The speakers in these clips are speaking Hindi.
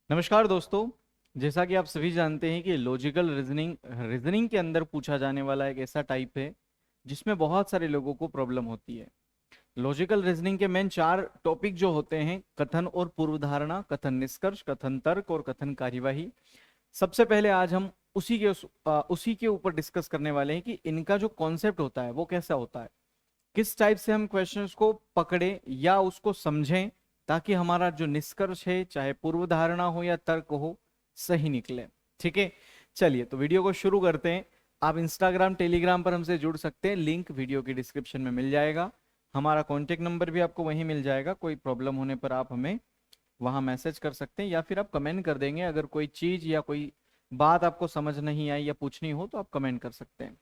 नमस्कार दोस्तों। जैसा कि आप सभी जानते हैं कि लॉजिकल रीजनिंग के अंदर पूछा जाने वाला एक ऐसा टाइप है जिसमें बहुत सारे लोगों को प्रॉब्लम होती है। लॉजिकल रीजनिंग के मेन चार टॉपिक जो होते हैं: कथन और पूर्वधारणा, कथन निष्कर्ष, कथन तर्क और कथन कार्यवाही। सबसे पहले आज हम उसी के ऊपर डिस्कस करने वाले हैं कि इनका जो कॉन्सेप्ट होता है वो कैसा होता है, किस टाइप से हम क्वेश्चंस को पकड़े या उसको समझें ताकि हमारा जो निष्कर्ष है, चाहे पूर्व धारणा हो या तर्क हो, सही निकले। ठीक है, चलिए तो वीडियो को शुरू करते हैं। आप इंस्टाग्राम टेलीग्राम पर हमसे जुड़ सकते हैं, लिंक वीडियो की डिस्क्रिप्शन में मिल जाएगा। हमारा कॉन्टेक्ट नंबर भी आपको वहीं मिल जाएगा। कोई प्रॉब्लम होने पर आप हमें वहां मैसेज कर सकते हैं या फिर आप कमेंट कर देंगे। अगर कोई चीज या कोई बात आपको समझ नहीं आई या पूछनी हो तो आप कमेंट कर सकते हैं।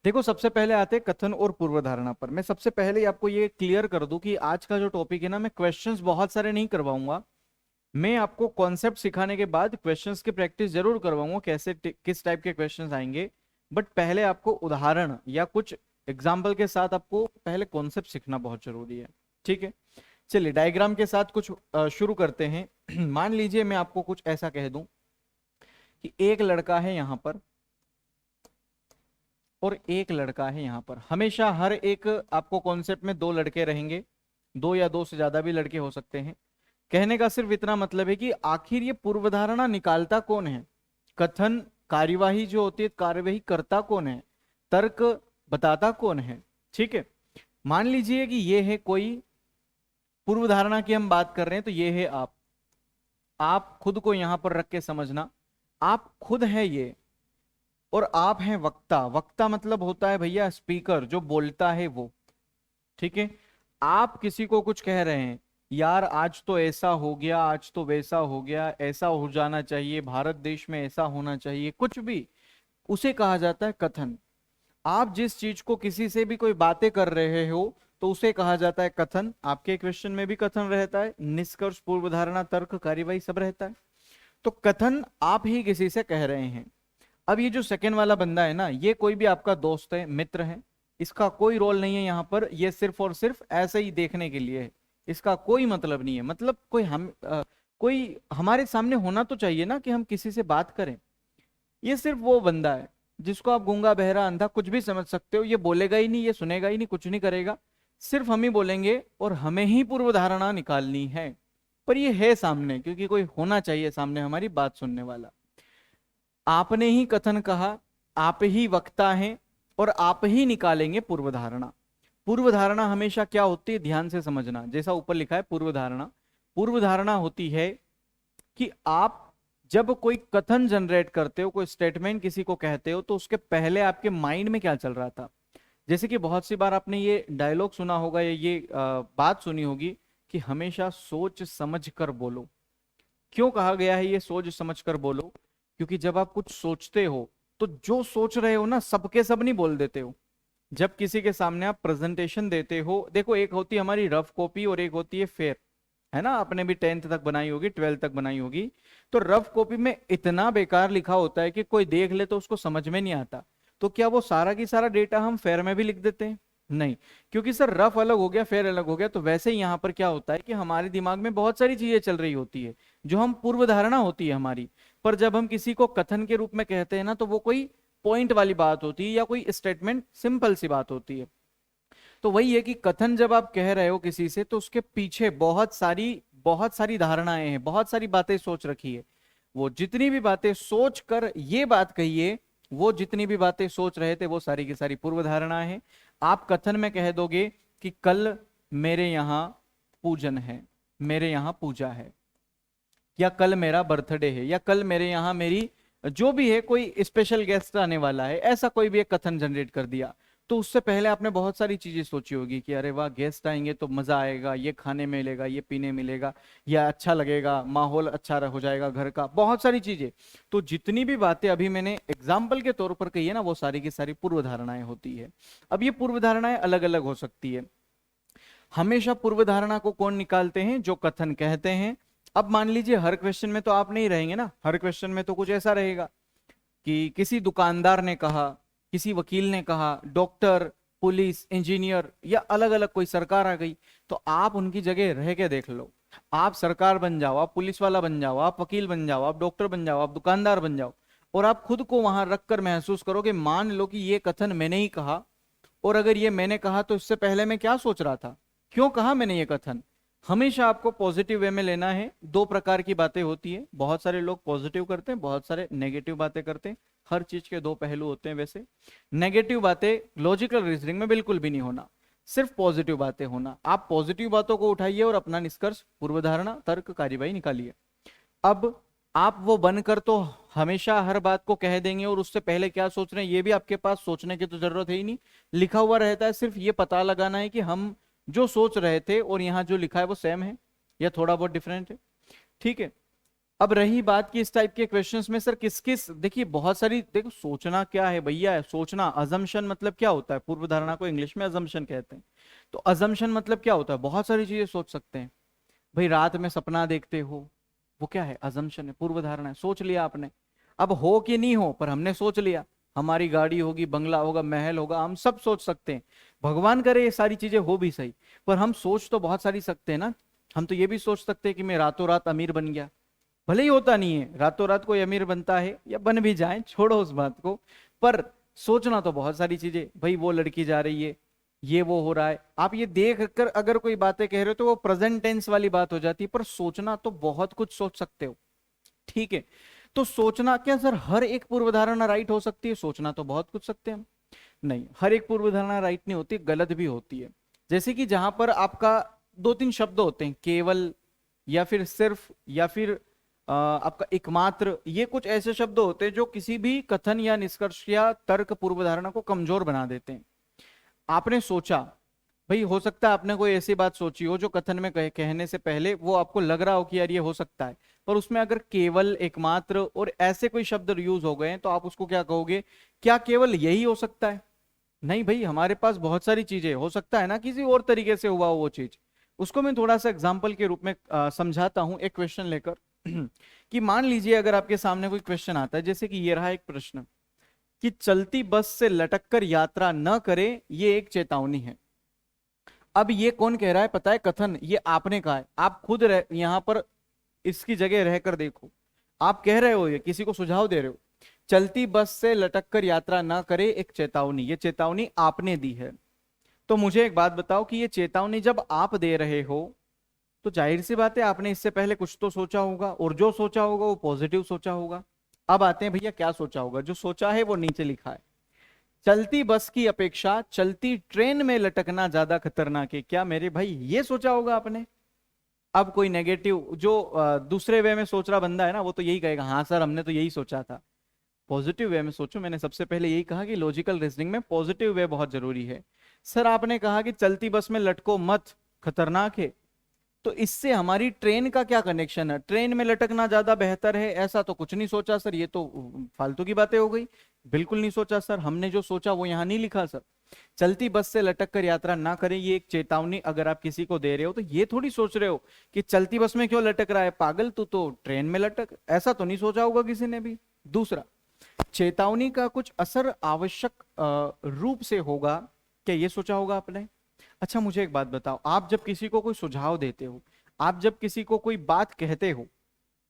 देखो, सबसे पहले आते हैं कथन और पूर्वधारणा पर। मैं सबसे पहले ही आपको ये क्लियर कर दूं कि आज का जो टॉपिक है ना, मैं क्वेश्चंस बहुत सारे नहीं करवाऊंगा। मैं आपको कॉन्सेप्ट सिखाने के बाद क्वेश्चंस की प्रैक्टिस जरूर करवाऊंगा, कैसे किस टाइप के क्वेश्चंस आएंगे। बट पहले आपको उदाहरण या कुछ एग्जाम्पल के साथ आपको पहले कॉन्सेप्ट सीखना बहुत जरूरी है। ठीक है, चलिए डायग्राम के साथ कुछ शुरू करते हैं। मान लीजिए मैं आपको कुछ ऐसा कह दूं कि एक लड़का है यहाँ पर और एक लड़का है यहाँ पर। हमेशा हर एक आपको कॉन्सेप्ट में दो लड़के रहेंगे, दो या दो से ज्यादा भी लड़के हो सकते हैं। कहने का सिर्फ इतना मतलब है कि आखिर ये पूर्वधारणा निकालता कौन है, कथन कार्यवाही जो होती है, कार्यवाही करता कौन है, तर्क बताता कौन है। ठीक है, मान लीजिए कि ये है कोई पूर्वधारणा की हम बात कर रहे हैं, तो ये है आप खुद को यहां पर रख के समझना। आप खुद है ये, और आप हैं वक्ता। वक्ता मतलब होता है भैया स्पीकर, जो बोलता है वो। ठीक है, आप किसी को कुछ कह रहे हैं, यार आज तो ऐसा हो गया, आज तो वैसा हो गया, ऐसा हो जाना चाहिए, भारत देश में ऐसा होना चाहिए, कुछ भी, उसे कहा जाता है कथन। आप जिस चीज को किसी से भी कोई बातें कर रहे हो तो उसे कहा जाता है कथन। आपके क्वेश्चन में भी कथन रहता है, निष्कर्ष, पूर्वधारणा, तर्क, कार्यवाही सब रहता है। तो कथन आप ही किसी से कह रहे हैं। अब ये जो सेकंड वाला बंदा है ना, ये कोई भी आपका दोस्त है, मित्र है, इसका कोई रोल नहीं है यहाँ पर। ये सिर्फ और सिर्फ ऐसे ही देखने के लिए है, इसका कोई मतलब नहीं है। मतलब कोई हमारे सामने होना तो चाहिए ना कि हम किसी से बात करें। ये सिर्फ वो बंदा है जिसको आप गूंगा बहरा अंधा कुछ भी समझ सकते हो। ये बोलेगा ही नहीं, ये सुनेगा ही नहीं, कुछ नहीं करेगा, सिर्फ हम ही बोलेंगे और हमें ही पूर्व धारणा निकालनी है। पर ये है सामने, क्योंकि कोई होना चाहिए सामने हमारी बात सुनने वाला। आपने ही कथन कहा, आप ही वक्ता हैं और आप ही निकालेंगे पूर्व धारणा। पूर्व धारणा हमेशा क्या होती है, ध्यान से समझना। जैसा ऊपर लिखा है पूर्व धारणा, पूर्व धारणा होती है कि आप जब कोई कथन जनरेट करते हो, कोई स्टेटमेंट किसी को कहते हो, तो उसके पहले आपके माइंड में क्या चल रहा था। जैसे कि बहुत सी बार आपने ये डायलॉग सुना होगा या ये बात सुनी होगी कि हमेशा सोच समझ कर बोलो। क्यों कहा गया है ये सोच समझ कर बोलो? क्योंकि जब आप कुछ सोचते हो तो जो सोच रहे हो ना, सबके सब नहीं बोल देते हो। जब किसी के सामने आप प्रेजेंटेशन देते हो, देखो एक होती है हमारी रफ कॉपी और एक होती है फेयर, है ना। आपने भी 10th तक बनाई होगी, 12th तक बनाई होगी। तो रफ कॉपी में इतना बेकार लिखा होता है कि कोई देख ले तो उसको समझ में नहीं आता। तो क्या वो सारा की सारा डेटा हम फेयर में भी लिख देते हैं? नहीं, क्योंकि सर रफ अलग हो गया, फेयर अलग हो गया। तो वैसे ही यहाँ पर क्या होता है कि हमारे दिमाग में बहुत सारी चीजें चल रही होती है जो हम पूर्व धारणा होती है हमारी। पर जब हम किसी को कथन के रूप में कहते हैं ना, तो वो कोई पॉइंट वाली बात होती है या कोई स्टेटमेंट, सिंपल सी बात होती है। तो वही है कि कथन जब आप कह रहे हो किसी से, तो उसके पीछे बहुत सारी धारणाएं हैं, बहुत सारी बातें सोच रखी है। वो जितनी भी बातें सोच कर ये बात कहिए, वो जितनी भी बातें सोच रहे थे वो सारी की सारी पूर्व धारणा है। आप कथन में कह दोगे कि कल मेरे यहाँ पूजन है, मेरे यहाँ पूजा है, या कल मेरा बर्थडे है, या कल मेरे यहाँ मेरी जो भी है कोई स्पेशल गेस्ट आने वाला है, ऐसा कोई भी एक कथन जनरेट कर दिया। तो उससे पहले आपने बहुत सारी चीजें सोची होगी कि अरे वाह, गेस्ट आएंगे तो मजा आएगा, ये खाने मिलेगा, ये पीने मिलेगा, या अच्छा लगेगा, माहौल अच्छा हो जाएगा घर का, बहुत सारी चीजें। तो जितनी भी बातें अभी मैंने एग्जाम्पल के तौर पर कही है ना, वो सारी की सारी पूर्व धारणाएं होती है। अब ये पूर्व धारणाएं अलग अलग हो सकती है। हमेशा पूर्व धारणा को कौन निकालते हैं? जो कथन कहते हैं। अब मान लीजिए हर क्वेश्चन में तो आप नहीं रहेंगे ना, हर क्वेश्चन में तो कुछ ऐसा रहेगा कि किसी दुकानदार ने कहा, किसी वकील ने कहा, डॉक्टर, पुलिस, इंजीनियर, या अलग अलग कोई सरकार आ गई। तो आप उनकी जगह रह के देख लो, आप सरकार बन जाओ, आप पुलिस वाला बन जाओ, आप वकील बन जाओ, आप डॉक्टर बन जाओ, आप दुकानदार बन जाओ, और आप खुद को वहां रखकर महसूस करो कि मान लो कि ये कथन मैंने ही कहा, और अगर ये मैंने कहा तो इससे पहले मैं क्या सोच रहा था, क्यों कहा मैंने ये कथन। हमेशा आपको पॉजिटिव वे में लेना है। दो प्रकार की बातें होती है, बहुत सारे लोग पॉजिटिव करते हैं, बहुत सारे नेगेटिव बातें करते हैं। हर चीज के दो पहलू होते हैं। वैसे नेगेटिव बातें लॉजिकल रीजनिंग में बिल्कुल भी नहीं होना, सिर्फ पॉजिटिव बातें होना। आप पॉजिटिव बातों को उठाइए और अपना निष्कर्ष, पूर्व धारणा, तर्क, कार्यवाही निकालिए। अब आप वो बनकर तो हमेशा हर बात को कह देंगे, और उससे पहले क्या सोच रहे हैं ये भी आपके पास सोचने की तो जरूरत है ही नहीं, लिखा हुआ रहता है। सिर्फ ये पता लगाना है कि हम जो सोच रहे थे और यहाँ जो लिखा है वो सेम है या थोड़ा बहुत डिफरेंट है। ठीक है। अब रही बात की इस टाइप के क्वेश्चंस में सर किस किस, देखिए बहुत सारी, देखो सोचना क्या है भैया, सोचना अजम्पशन मतलब क्या होता है, पूर्व धारणा को इंग्लिश में अजम्पशन कहते हैं। तो अजम्पशन मतलब क्या होता है, बहुत सारी चीजें सोच सकते हैं। भाई रात में सपना देखते हो, वो क्या है, अजम्पशन है, पूर्व धारणा है, सोच लिया आपने। अब हो कि नहीं हो पर हमने सोच लिया, हमारी गाड़ी होगी, बंगला होगा, महल होगा, हम सब सोच सकते हैं। भगवान करे ये सारी चीजें हो भी सही, पर हम सोच तो बहुत सारी सकते हैं ना। हम तो ये भी सोच सकते हैं कि मैं रातों रात अमीर बन गया, भले ही होता नहीं है रातों रात कोई अमीर बनता है, या बन भी जाए, छोड़ो उस बात को। पर सोचना तो बहुत सारी चीजें, भाई वो लड़की जा रही है, ये वो हो रहा है, आप ये देख कर अगर कोई बातें कह रहे हो तो वो प्रेजेंट टेंस वाली बात हो जाती है, पर सोचना तो बहुत कुछ सोच सकते हो। ठीक है। तो सोचना क्या सर हर एक पूर्व धारणा राइट हो सकती है, सोचना तो बहुत कुछ सकते हैं हम। नहीं, हर एक पूर्व धारणा राइट नहीं होती, गलत भी होती है। जैसे कि जहां पर आपका दो तीन शब्द होते हैं, केवल, या फिर सिर्फ, या फिर आपका एकमात्र, ये कुछ ऐसे शब्द होते हैं जो किसी भी कथन या निष्कर्ष या तर्क पूर्व धारणा को कमजोर बना देते हैं। आपने सोचा, भाई हो सकता है आपने कोई ऐसी बात सोची हो जो कथन में कहने से पहले वो आपको लग रहा हो कि यार ये हो सकता है, पर उसमें अगर केवल, एकमात्र और ऐसे कोई शब्द यूज हो गए हैं तो आप उसको क्या कहोगे, क्या केवल यही हो सकता है। नहीं भाई, हमारे पास बहुत सारी चीजें हो सकता है ना, किसी और तरीके से हुआ हो वो चीज। उसको मैं थोड़ा सा एग्जाम्पल के रूप में समझाता हूं एक क्वेश्चन लेकर। कि मान लीजिए अगर आपके सामने कोई क्वेश्चन आता है, जैसे कि ये रहा एक प्रश्न, कि चलती बस से लटक कर यात्रा न करे, ये एक चेतावनी है। अब ये कौन कह रहा है पता है, कथन ये आपने कहा है, आप खुद यहां पर इसकी जगह रहकर देखो, आप कह रहे हो, ये किसी को सुझाव दे रहे हो, चलती बस से लटक कर यात्रा ना करे, एक चेतावनी, ये चेतावनी आपने दी है। तो मुझे एक बात बताओ कि ये चेतावनी जब आप दे रहे हो तो जाहिर सी बात है आपने इससे पहले कुछ तो सोचा होगा, और जो सोचा होगा वो पॉजिटिव सोचा होगा। अब आते हैं भैया क्या सोचा होगा, जो सोचा है वो नीचे लिखा है, चलती बस की अपेक्षा चलती ट्रेन में लटकना ज्यादा खतरनाक है। क्या मेरे भाई ये सोचा होगा आपने। अब कोई नेगेटिव जो दूसरे वे में सोच रहा बंदा है ना, वो तो यही कहेगा, हाँ सर हमने तो यही सोचा था। पॉजिटिव वे में सोचो, मैंने सबसे पहले यही कहा कि लॉजिकल रीजनिंग में पॉजिटिव वे बहुत जरूरी है। सर आपने कहा कि चलती बस में लटको मत, खतरनाक है, तो इससे हमारी ट्रेन का क्या कनेक्शन है, ट्रेन में लटकना ज्यादा बेहतर है, ऐसा तो कुछ नहीं सोचा सर, ये तो फालतू की बातें हो गई। बिल्कुल नहीं सोचा सर, हमने जो सोचा वो यहाँ नहीं लिखा सर। चलती बस से लटक कर यात्रा ना करें, ये एक चेतावनी अगर आप किसी को दे रहे हो तो ये थोड़ी सोच रहे हो कि चलती बस में क्यों लटक रहा है, पागल तू तो ट्रेन में लटक, ऐसा तो नहीं सोचा होगा किसी ने भी। दूसरा, चेतावनी का कुछ असर आवश्यक रूप से होगा, क्या ये सोचा होगा आपने। अच्छा मुझे एक बात बताओ, आप जब किसी को कोई सुझाव देते हो, आप जब किसी को कोई बात कहते हो,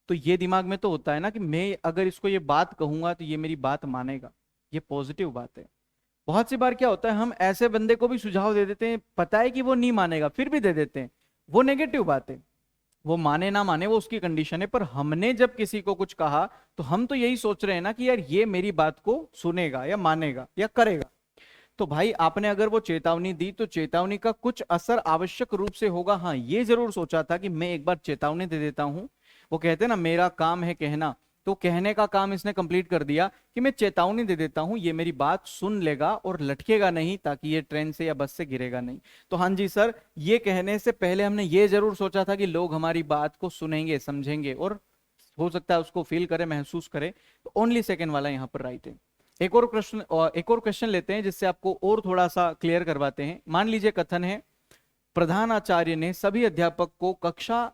तो ये दिमाग में तो होता है ना कि मैं अगर इसको ये बात कहूंगा तो ये मेरी बात मानेगा, ये पॉजिटिव बात है। बहुत सी बार क्या होता है, हम ऐसे बंदे को भी सुझाव दे देते हैं, पता है कि वो नहीं मानेगा फिर भी दे देते हैं, वो नेगेटिव बात है। वो माने ना माने वो उसकी कंडीशन है, पर हमने जब किसी को कुछ कहा तो हम तो यही सोच रहे हैं ना कि यार ये मेरी बात को सुनेगा या मानेगा या करेगा। तो भाई आपने अगर वो चेतावनी दी तो चेतावनी का कुछ असर आवश्यक रूप से होगा। हाँ ये जरूर सोचा था कि मैं एक बार चेतावनी दे देता हूं, वो कहते हैं ना मेरा काम है कहना, तो कहने का काम इसने कंप्लीट कर दिया कि मैं चेतावनी दे देता हूं, ये मेरी बात सुन लेगा और लटकेगा नहीं, ताकि ये ट्रेन से या बस से गिरेगा नहीं। तो हाँ जी सर, ये कहने से पहले हमने ये जरूर सोचा था कि लोग हमारी बात को सुनेंगे, समझेंगे, और हो सकता है उसको फील करे, महसूस करे। तो ओनली सेकेंड वाला यहाँ पर राइट है। एक और क्वेश्चन लेते हैं जिससे आपको और थोड़ा सा क्लियर करवाते हैं। मान लीजिए कथन है, प्रधान आचार्य ने सभी अध्यापक को कक्षा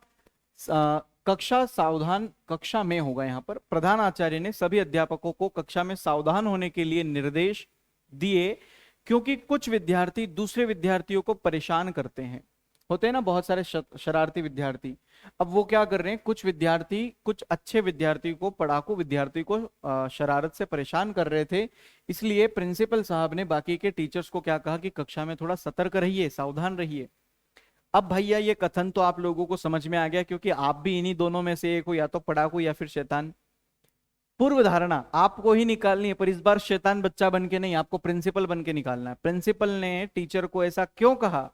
में होगा, यहाँ पर प्रधान आचार्य ने सभी अध्यापकों को कक्षा में सावधान होने के लिए निर्देश दिए, क्योंकि कुछ विद्यार्थी दूसरे विद्यार्थियों को परेशान करते हैं। होते हैं ना बहुत सारे शरारती विद्यार्थी। अब वो क्या कर रहे हैं, कुछ विद्यार्थी कुछ अच्छे विद्यार्थी को, पढ़ाकू विद्यार्थी को शरारत से परेशान कर रहे थे। इसलिए प्रिंसिपल साहब ने बाकी के टीचर्स को क्या कहा कि कक्षा में थोड़ा सतर्क रहिए, सावधान रहिए। अब भैया ये कथन तो आप लोगों को समझ में आ गया, क्योंकि आप भी इन्हीं दोनों में से एक हो, या तो पढ़ाकू या फिर शैतान। पूर्व धारणा आपको ही निकालनी है, पर इस बार शैतान बच्चा बन के नहीं, आपको प्रिंसिपल बन के निकालना है। प्रिंसिपल ने टीचर को ऐसा क्यों कहा,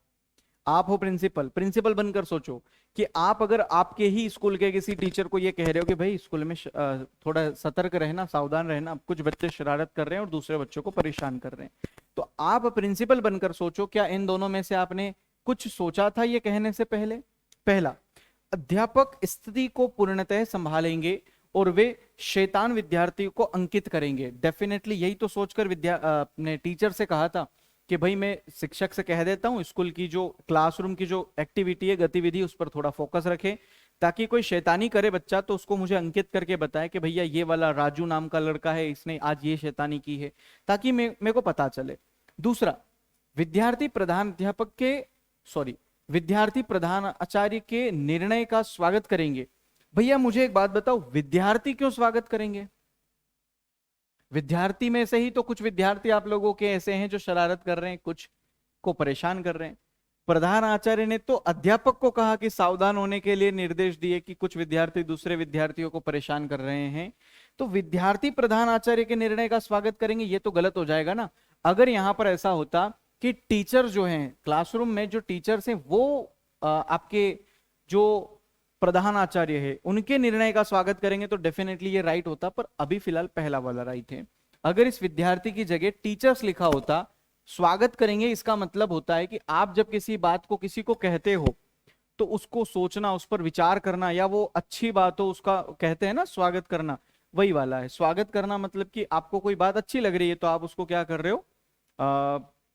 आप हो प्रिंसिपल, प्रिंसिपल बनकर सोचो कि आप अगर आपके ही स्कूल के किसी टीचर को ये कह रहे हो कि भाई स्कूल में थोड़ा सतर्क रहना, सावधान रहना, कुछ बच्चे शरारत कर रहे हैं और दूसरे बच्चों को परेशान कर रहे हैं, तो आप प्रिंसिपल बनकर सोचो, क्या इन दोनों में से आपने कुछ सोचा था ये कहने से पहले? पहला, अध्यापक स्थिति को पूर्णतः संभालेंगे और वे शैतान विद्यार्थी को अंकित करेंगे। डेफिनेटली यही तो सोचकर अपने टीचर से कहा था कि भाई मैं शिक्षक से कह देता हूँ स्कूल की जो क्लासरूम की जो एक्टिविटी है, गतिविधि, उस पर थोड़ा फोकस रखे, ताकि कोई शैतानी करे बच्चा तो उसको मुझे अंकित करके बताए कि भैया ये वाला राजू नाम का लड़का है, इसने आज ये शैतानी की है, ताकि मेरे को पता चले। दूसरा, विद्यार्थी प्रधान अध्यापक के विद्यार्थी प्रधान आचार्य के निर्णय का स्वागत करेंगे। भैया मुझे एक बात बताओ, विद्यार्थी क्यों स्वागत करेंगे? विद्यार्थी में से ही तो कुछ विद्यार्थी आप लोगों के ऐसे हैं जो शरारत कर रहे हैं, कुछ को परेशान कर रहे हैं। प्रधान आचार्य ने तो अध्यापक को कहा कि सावधान होने के लिए निर्देश दिए कि कुछ विद्यार्थी दूसरे विद्यार्थियों को परेशान कर रहे हैं, तो विद्यार्थी प्रधान आचार्य के निर्णय का स्वागत करेंगे, ये तो गलत हो जाएगा ना। अगर यहां पर ऐसा होता कि टीचर जो हैं क्लासरूम में, जो टीचर्स हैं वो आपके जो प्रधान आचार्य है उनके निर्णय का स्वागत करेंगे, तो डेफिनेटली ये राइट होता, पर अभी फिलहाल पहला वाला राइट है। अगर इस विद्यार्थी की जगह टीचर्स लिखा होता स्वागत करेंगे, इसका मतलब होता है कि आप जब किसी बात को किसी को कहते हो तो उसको सोचना, उस पर विचार करना, या वो अच्छी बात हो उसका कहते हैं ना स्वागत करना, वही वाला है। स्वागत करना मतलब कि आपको कोई बात अच्छी लग रही है तो आप उसको क्या कर रहे हो,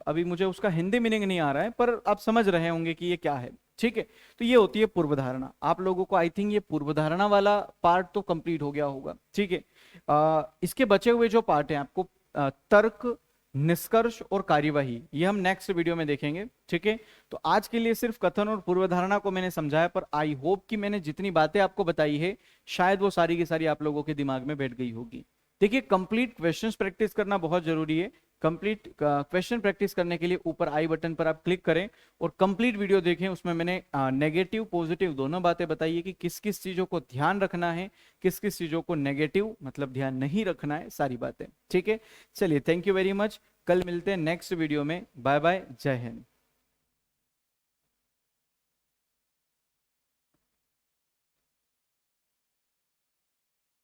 अभी मुझे उसका हिंदी मीनिंग नहीं आ रहा है, पर आप समझ रहे होंगे कि ये क्या है। ठीक है, तो ये होती है पूर्व धारणा। आप लोगों को आई थिंक ये पूर्व धारणा वाला पार्ट तो कंप्लीट हो गया होगा। ठीक है, इसके बचे हुए जो पार्ट है आपको तर्क, निष्कर्ष और कार्यवाही, ये हम नेक्स्ट वीडियो में देखेंगे। ठीक है, तो आज के लिए सिर्फ कथन और पूर्व धारणा को मैंने समझाया, पर आई होप कि मैंने जितनी बातें आपको बताई है शायद वो सारी की सारी आप लोगों के दिमाग में बैठ गई होगी। देखिए, कंप्लीट क्वेश्चंस प्रैक्टिस करना बहुत जरूरी है। कंप्लीट क्वेश्चन प्रैक्टिस करने के लिए ऊपर आई बटन पर आप क्लिक करें और कंप्लीट वीडियो देखें। उसमें मैंने नेगेटिव पॉजिटिव दोनों बातें बताई है कि किस किस चीजों को ध्यान रखना है, किस किस चीजों को नेगेटिव मतलब ध्यान नहीं रखना है, सारी बातें। ठीक है, चलिए, थैंक यू वेरी मच। कल मिलते हैं नेक्स्ट वीडियो में। बाय बाय, जय हिंद।